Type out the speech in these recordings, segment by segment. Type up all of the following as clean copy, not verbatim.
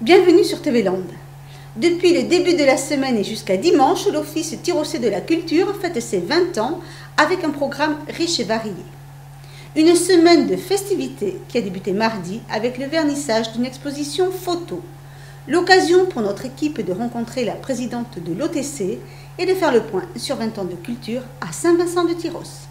Bienvenue sur TV Land. Depuis le début de la semaine et jusqu'à dimanche, l'Office Tirocé de la Culture fête ses 20 ans avec un programme riche et varié. Une semaine de festivités qui a débuté mardi avec le vernissage d'une exposition photo. L'occasion pour notre équipe de rencontrer la présidente de l'OTC et de faire le point sur 20 ans de culture à Saint-Vincent-de-Tyrosse.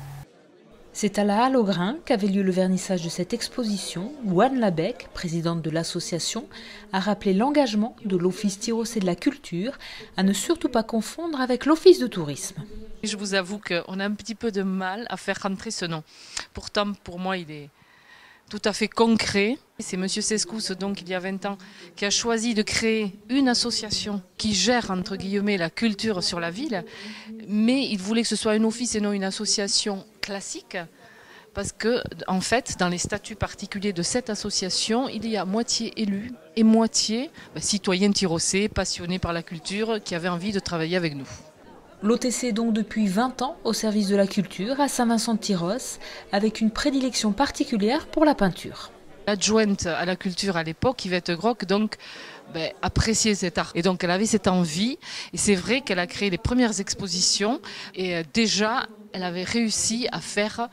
C'est à la Halle au Grain qu'avait lieu le vernissage de cette exposition où Anne Labec, présidente de l'association, a rappelé l'engagement de l'Office Tirocé de la Culture à ne surtout pas confondre avec l'Office de tourisme. Je vous avoue qu'on a un petit peu de mal à faire rentrer ce nom. Pourtant, pour moi, il est tout à fait concret. C'est M. Sescous, donc il y a 20 ans, qui a choisi de créer une association qui gère, entre guillemets, la culture sur la ville. Mais il voulait que ce soit un office et non une association classique. Parce que, en fait, dans les statuts particuliers de cette association, il y a moitié élus et moitié citoyens tyrossais, passionnés par la culture, qui avaient envie de travailler avec nous. L'OTC est donc depuis 20 ans au service de la culture à Saint-Vincent-de-Tyrosse, avec une prédilection particulière pour la peinture. L'adjointe à la culture à l'époque, Yvette Groc, donc appréciait cet art. Et donc elle avait cette envie. Et c'est vrai qu'elle a créé les premières expositions. Et déjà, elle avait réussi à faire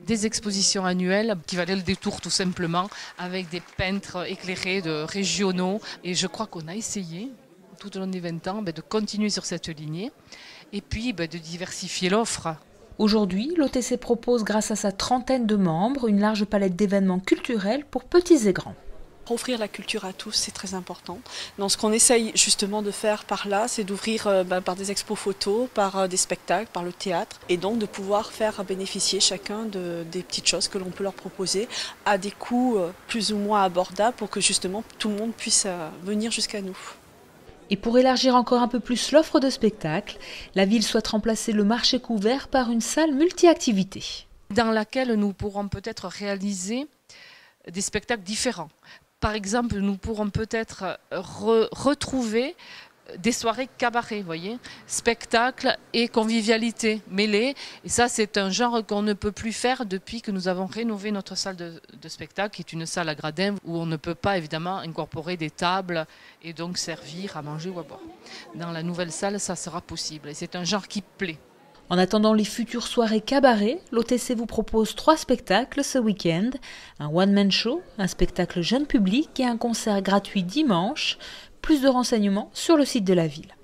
des expositions annuelles qui valaient le détour tout simplement, avec des peintres éclairés régionaux. Et je crois qu'on a essayé, tout au long des 20 ans, de continuer sur cette lignée. Et puis de diversifier l'offre. Aujourd'hui, l'OTC propose, grâce à sa trentaine de membres, une large palette d'événements culturels pour petits et grands. Offrir la culture à tous, c'est très important. Donc, ce qu'on essaye justement de faire par là, c'est d'ouvrir par des expos photos, par des spectacles, par le théâtre, et donc de pouvoir faire bénéficier chacun des petites choses que l'on peut leur proposer à des coûts plus ou moins abordables pour que justement tout le monde puisse venir jusqu'à nous. Et pour élargir encore un peu plus l'offre de spectacles, la ville souhaite remplacer le marché couvert par une salle multi-activités. Dans laquelle nous pourrons peut-être réaliser des spectacles différents. Par exemple, nous pourrons peut-être retrouver des soirées cabaret, voyez, spectacle et convivialité mêlés. Et ça, c'est un genre qu'on ne peut plus faire depuis que nous avons rénové notre salle de spectacle, qui est une salle à gradins où on ne peut pas évidemment incorporer des tables et donc servir à manger ou à boire. Dans la nouvelle salle, ça sera possible. Et c'est un genre qui plaît. En attendant les futures soirées cabaret, l'OTC vous propose 3 spectacles ce week-end. Un one-man show, un spectacle jeune public et un concert gratuit dimanche. Plus de renseignements sur le site de la ville.